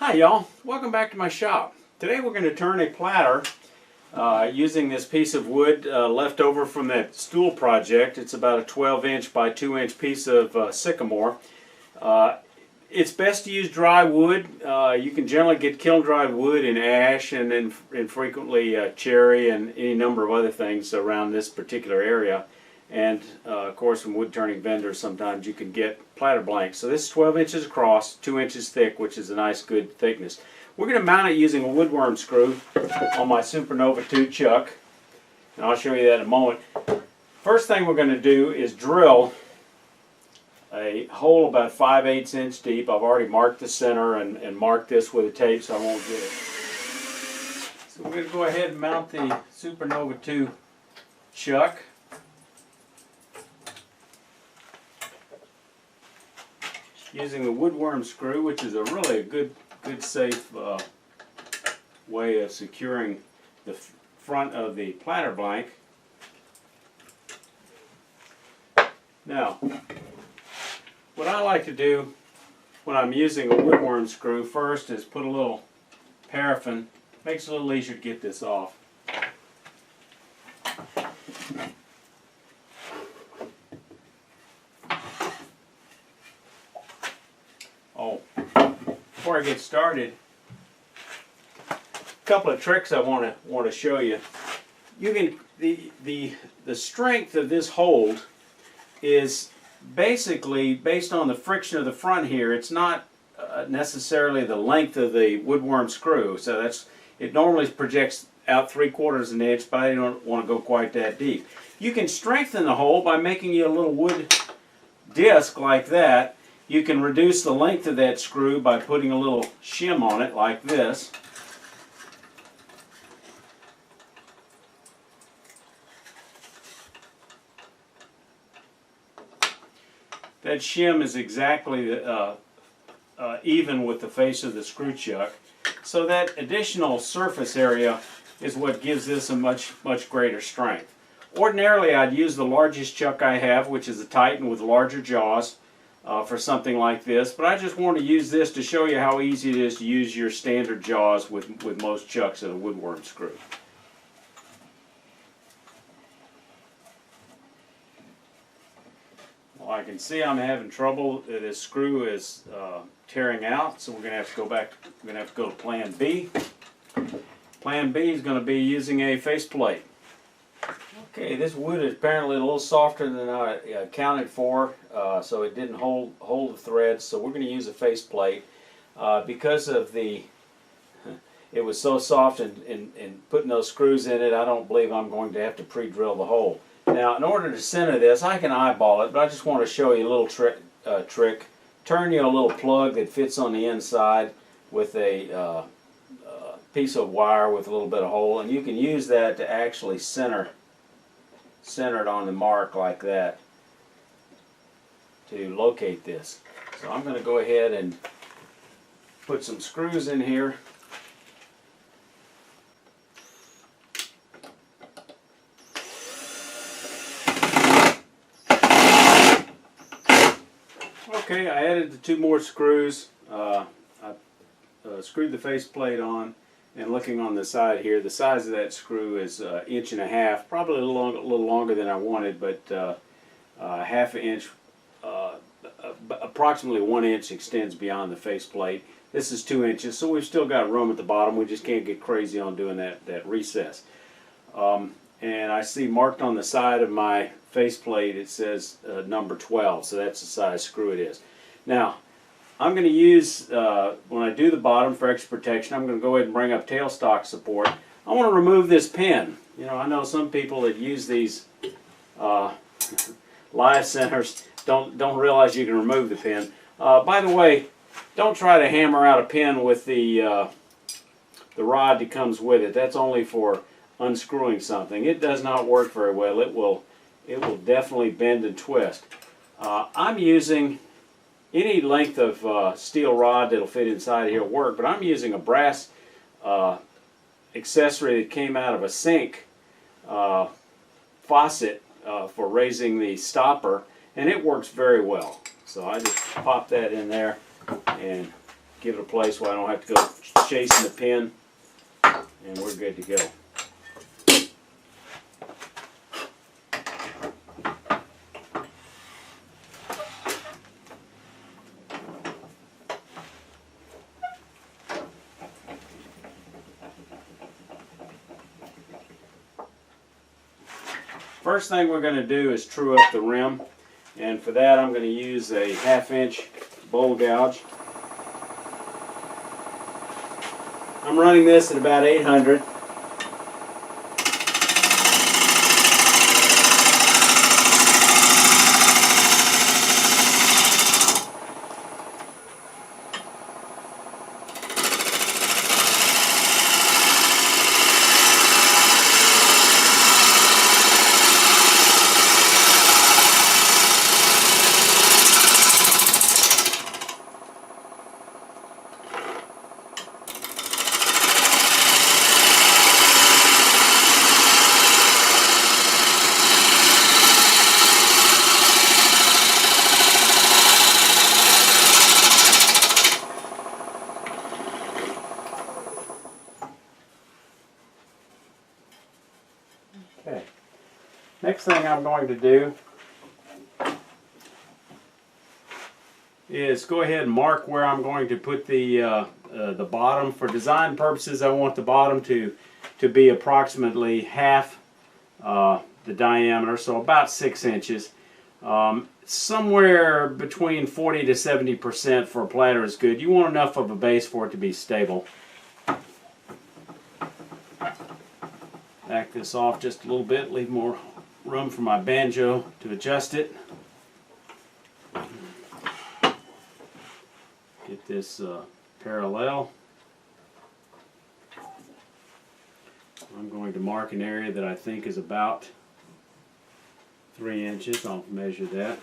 Hi y'all, welcome back to my shop. Today we're going to turn a platter using this piece of wood left over from that stool project. It's about a 12-inch by 2-inch piece of sycamore. It's best to use dry wood. You can generally get kiln dried wood in ash and frequently cherry and any number of other things around this particular area. And of course from wood turning vendors sometimes you can get platter blanks. So this is 12 inches across, 2 inches thick, which is a nice good thickness. We're going to mount it using a woodworm screw on my Supernova 2 chuck. And I'll show you that in a moment. First thing we're going to do is drill a hole about 5/8 inch deep. I've already marked the center and marked this with a tape so I won't get it. So we're going to go ahead and mount the Supernova 2 chuck. Using the woodworm screw, which is a really good safe way of securing the front of the platter blank. Now, what I like to do when I'm using a woodworm screw first is put a little paraffin. Makes it a little easier to get this off. Before I get started, a couple of tricks I want to show you. You can the strength of this hold is basically based on the friction of the front here. It's not necessarily the length of the woodworm screw. So it normally projects out 3/4 of an inch, but I don't want to go quite that deep. You can strengthen the hold by making you a little wood disc like that. You can reduce the length of that screw by putting a little shim on it like this. That shim is exactly even with the face of the screw chuck. So that additional surface area is what gives this a much greater strength. Ordinarily I'd use the largest chuck I have, which is a Titan with larger jaws. For something like this, but I just want to use this to show you how easy it is to use your standard jaws with most chucks and a woodworm screw. Well, I can see I'm having trouble. This screw is tearing out, so we're going to have to go back. We're going to have to go to Plan B. Plan B is going to be using a faceplate. Okay, this wood is apparently a little softer than I accounted for, so it didn't hold the threads. So we're going to use a faceplate because of it was so soft and putting those screws in it. I don't believe I'm going to have to pre-drill the hole. Now, in order to center this, I can eyeball it, but I just want to show you a little trick. Turn you a little plug that fits on the inside with a piece of wire with a little bit of hole, and you can use that to actually center it on the mark like that to locate this. So I'm going to go ahead and put some screws in here. Okay, I added the 2 more screws. I screwed the faceplate on. And looking on the side here, the size of that screw is 1.5 inches, probably a little longer than I wanted, but half an inch, approximately 1 inch extends beyond the faceplate. This is 2 inches, so we've still got room at the bottom. We just can't get crazy on doing that recess. And I see marked on the side of my faceplate, it says number 12, so that's the size screw it is. Now, I'm going to use, when I do the bottom for extra protection, I'm going to go ahead and bring up tailstock support. I want to remove this pin. You know, I know some people that use these live centers don't realize you can remove the pin. By the way, don't try to hammer out a pin with the rod that comes with it. That's only for unscrewing something. It does not work very well. It will definitely bend and twist. I'm using any length of steel rod that'll fit inside here will work, but I'm using a brass accessory that came out of a sink faucet for raising the stopper, and it works very well. So I just pop that in there and give it a place where I don't have to go chasing the pin, and we're good to go. First thing we're going to do is true up the rim, and for that I'm going to use a 1/2 inch bowl gouge. I'm running this at about 800. Okay. Next thing I'm going to do is go ahead and mark where I'm going to put the bottom. For design purposes, I want the bottom to be approximately half the diameter, so about 6 inches. Somewhere between 40 to 70% for a platter is good. You want enough of a base for it to be stable. Back this off just a little bit, leave more room for my banjo to adjust it. Get this parallel. I'm going to mark an area that I think is about 3 inches. I'll measure that.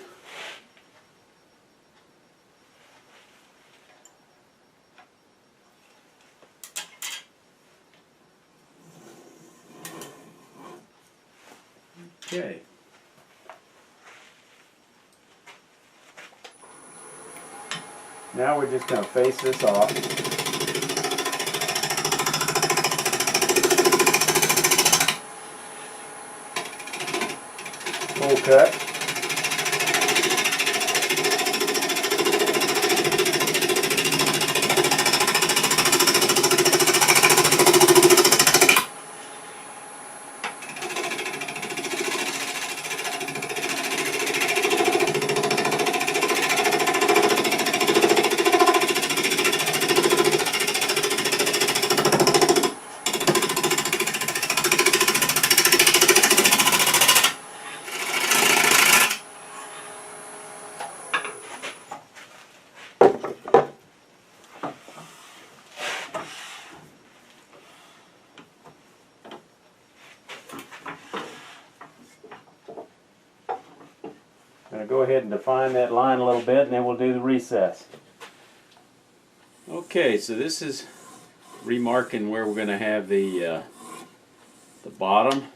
Okay. Now we're just going to face this off. Full cut. I'm going to go ahead and define that line a little bit, and then we'll do the recess. Okay, so this is remarking where we're going to have the bottom,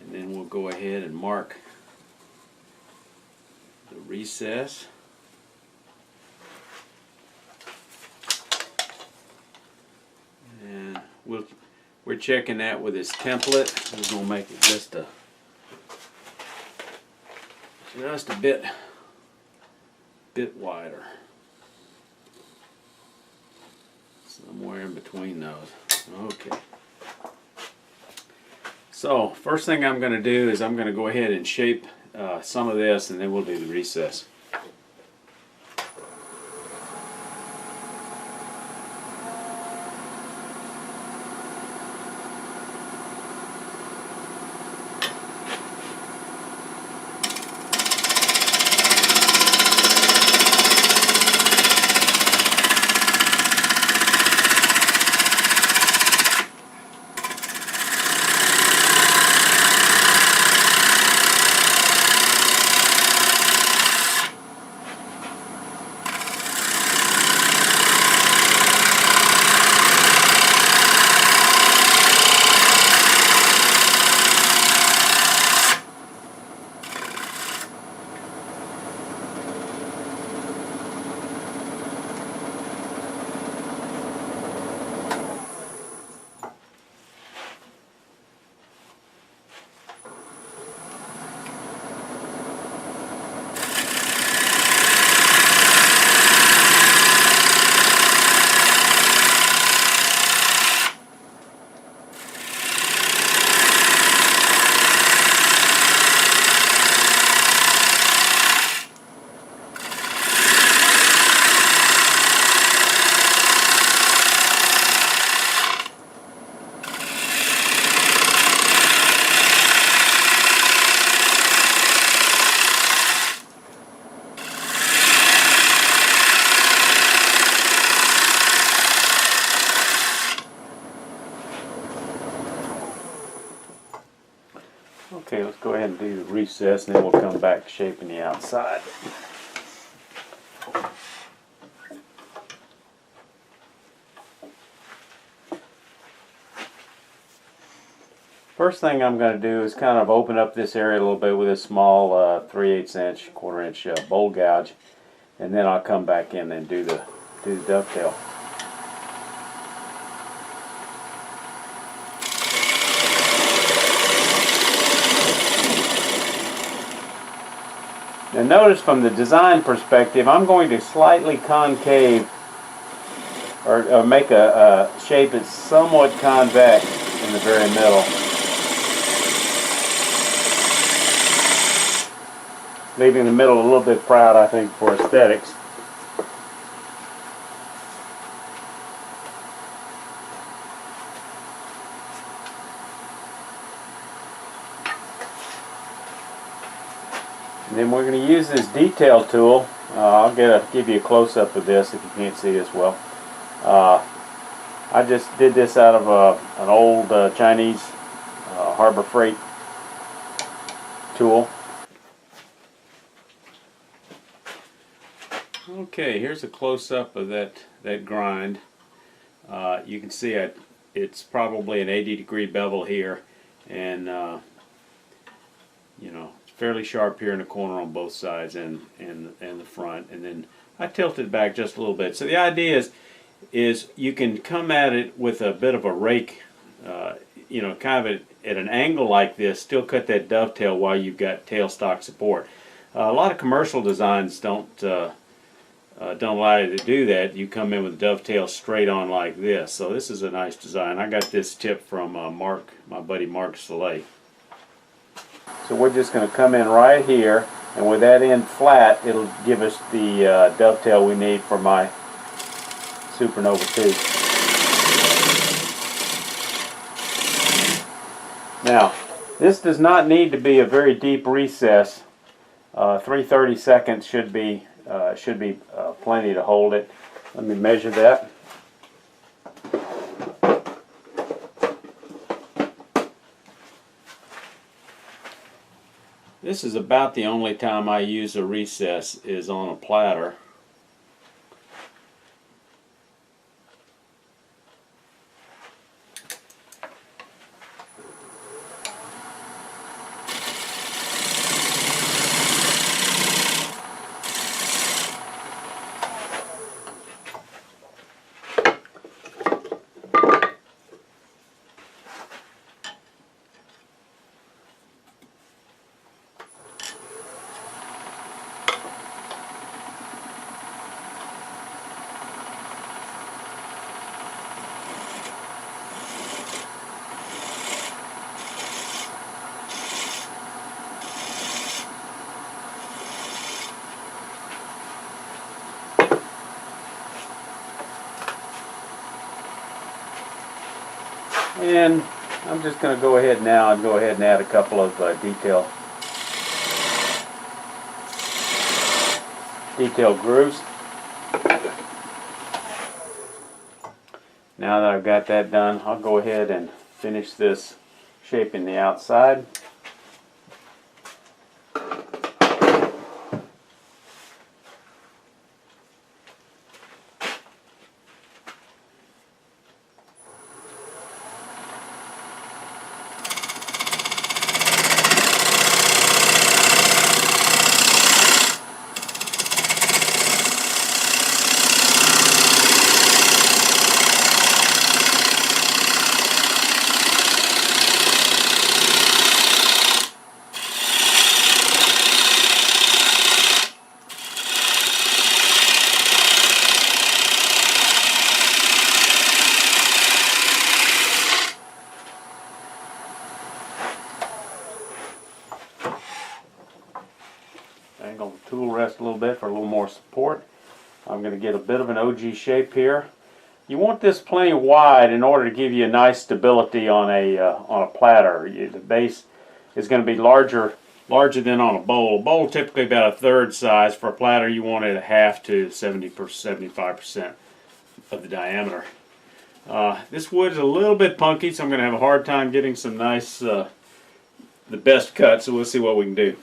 and then we'll go ahead and mark the recess. And we're checking that with this template. We're going to make it just a bit wider, somewhere in between those. Okay. So first thing I'm going to do is I'm going to go ahead and shape some of this, and then we'll do the recess. Okay, let's go ahead and do the recess and then we'll come back to shaping the outside. First thing I'm going to do is kind of open up this area a little bit with a small 3/8 inch, 1/4 inch bowl gouge, and then I'll come back in and do the dovetail. Now notice from the design perspective, I'm going to slightly concave or make a shape that's somewhat convex in the very middle, leaving the middle a little bit proud, I think, for aesthetics. And then we're going to use this detail tool. I'll give you a close-up of this if you can't see this well. I just did this out of an old Chinese Harbor Freight tool. Okay, here's a close-up of that grind. You can see it's probably an 80-degree bevel here, and you know, it's fairly sharp here in the corner on both sides and the front, and then I tilted it back just a little bit. So the idea is you can come at it with a bit of a rake, you know, kind of at an angle like this, still cut that dovetail while you've got tailstock support. A lot of commercial designs don't allow you to do that. You come in with dovetail straight on like this. So this is a nice design. I got this tip from my buddy Mark Soleil. So we're just going to come in right here, and with that end flat, it'll give us the dovetail we need for my Supernova 2. Now, this does not need to be a very deep recess. 3/32 should be plenty to hold it. Let me measure that. This is about the only time I use a recess is on a platter. And I'm just going to go ahead now and add a couple of detail grooves. Now that I've got that done, I'll go ahead and finish this shaping the outside. Angle the tool rest a little bit for a little more support. I'm going to get a bit of an OG shape here. You want this plane wide in order to give you a nice stability on a platter. The base is going to be larger than on a bowl. A bowl typically about a third size. For a platter, you want it a half to 75% of the diameter. This wood is a little bit punky, so I'm going to have a hard time getting some nice the best cut, so we'll see what we can do.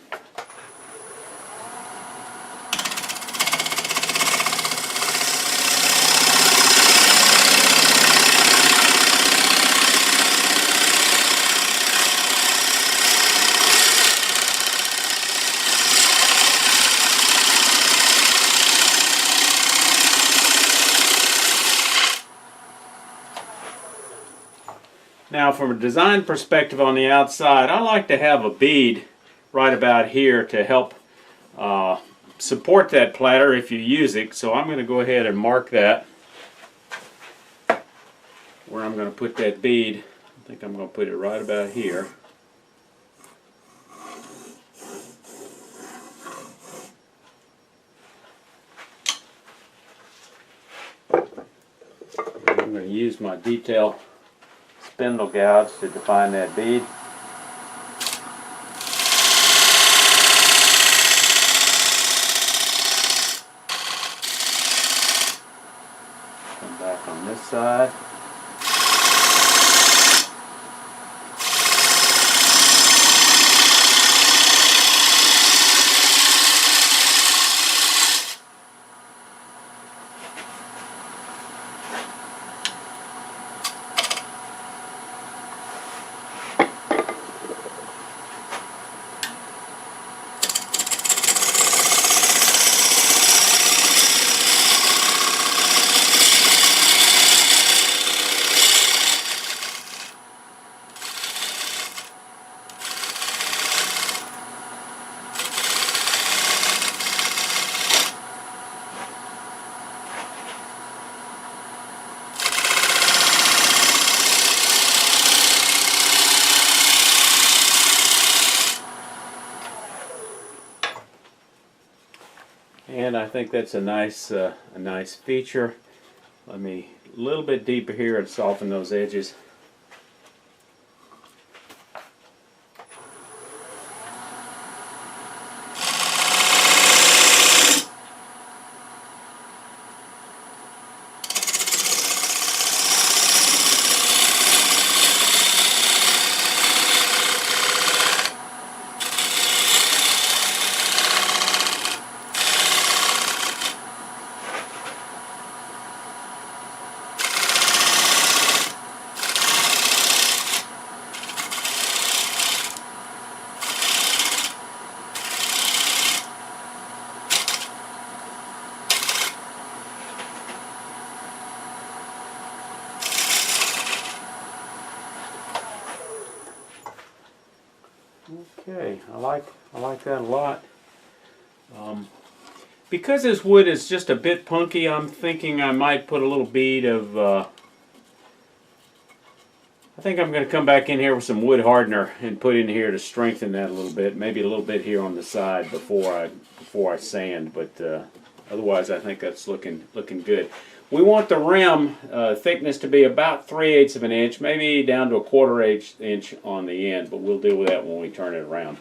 Now, from a design perspective on the outside, I like to have a bead right about here to help support that platter if you use it. So I'm going to go ahead and mark that where I'm going to put that bead. I think I'm going to put it right about here. I'm going to use my detail spindle gouge to define that bead. Come back on this side. And I think that's a nice feature. Let me a little bit deeper here and soften those edges. Okay, I like that a lot. Because this wood is just a bit punky, I'm thinking I might put a little bead of. I think I'm going to come back in here with some wood hardener and put in here to strengthen that a little bit. Maybe a little bit here on the side before I sand, but otherwise I think that's looking good. We want the rim thickness to be about 3/8 of an inch, maybe down to a 1/4 inch on the end, but we'll deal with that when we turn it around.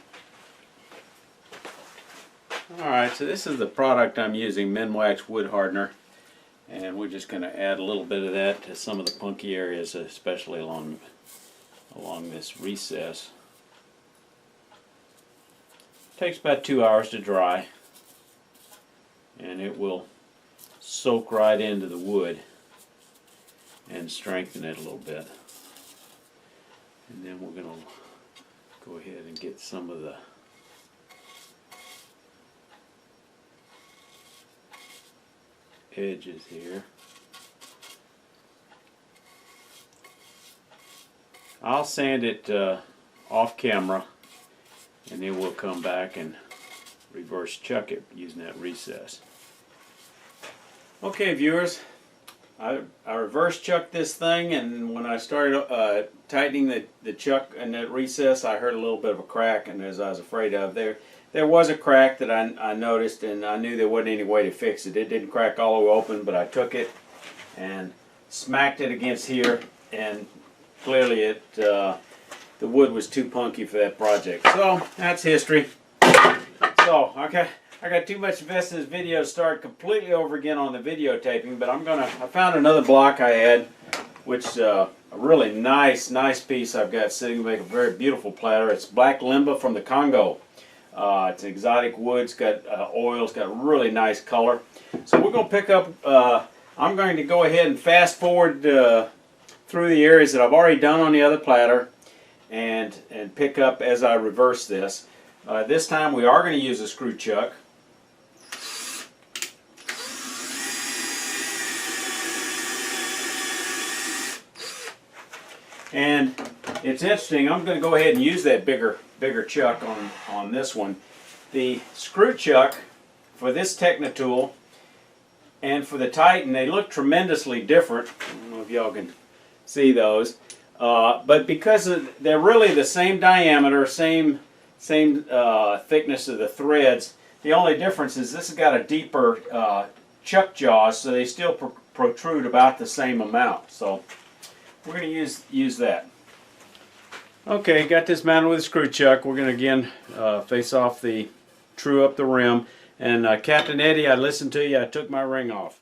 Alright, so this is the product I'm using, Minwax Wood Hardener, and we're just going to add a little bit of that to some of the punky areas, especially along this recess. It takes about 2 hours to dry, and it will soak right into the wood and strengthen it a little bit. And then we're going to go ahead and get some of the edges here. I'll sand it off camera, and then we'll come back and reverse chuck it using that recess. Okay, viewers, I reverse chucked this thing, and when I started tightening the chuck and that recess, I heard a little bit of a crack, and as I was afraid of, there was a crack that I noticed, and I knew there wasn't any way to fix it. It didn't crack all the way open, but I took it and smacked it against here, and clearly the wood was too punky for that project. So that's history. So okay, I got too much invested in this video to start completely over again on the videotaping, but I found another block I had, which a a really nice piece I've got sitting to make a very beautiful platter. It's black limba from the Congo. It's an exotic wood. It's got oil. It's got really nice color. So we're going to pick up, I'm going to go ahead and fast forward through the areas that I've already done on the other platter and pick up as I reverse this. This time we are going to use a screw chuck. And it's interesting, I'm going to go ahead and use that bigger chuck on this one. The screw chuck for this Techni-Tool and for the Titan, they look tremendously different. I don't know if y'all can see those. But because they're really the same diameter, same thickness of the threads, the only difference is this has got a deeper chuck jaws, so they still protrude about the same amount. So we're going to use that. Okay, got this mounted with a screw chuck. We're going to again face off the true up the rim. And Captain Eddie, I listened to you. I took my ring off.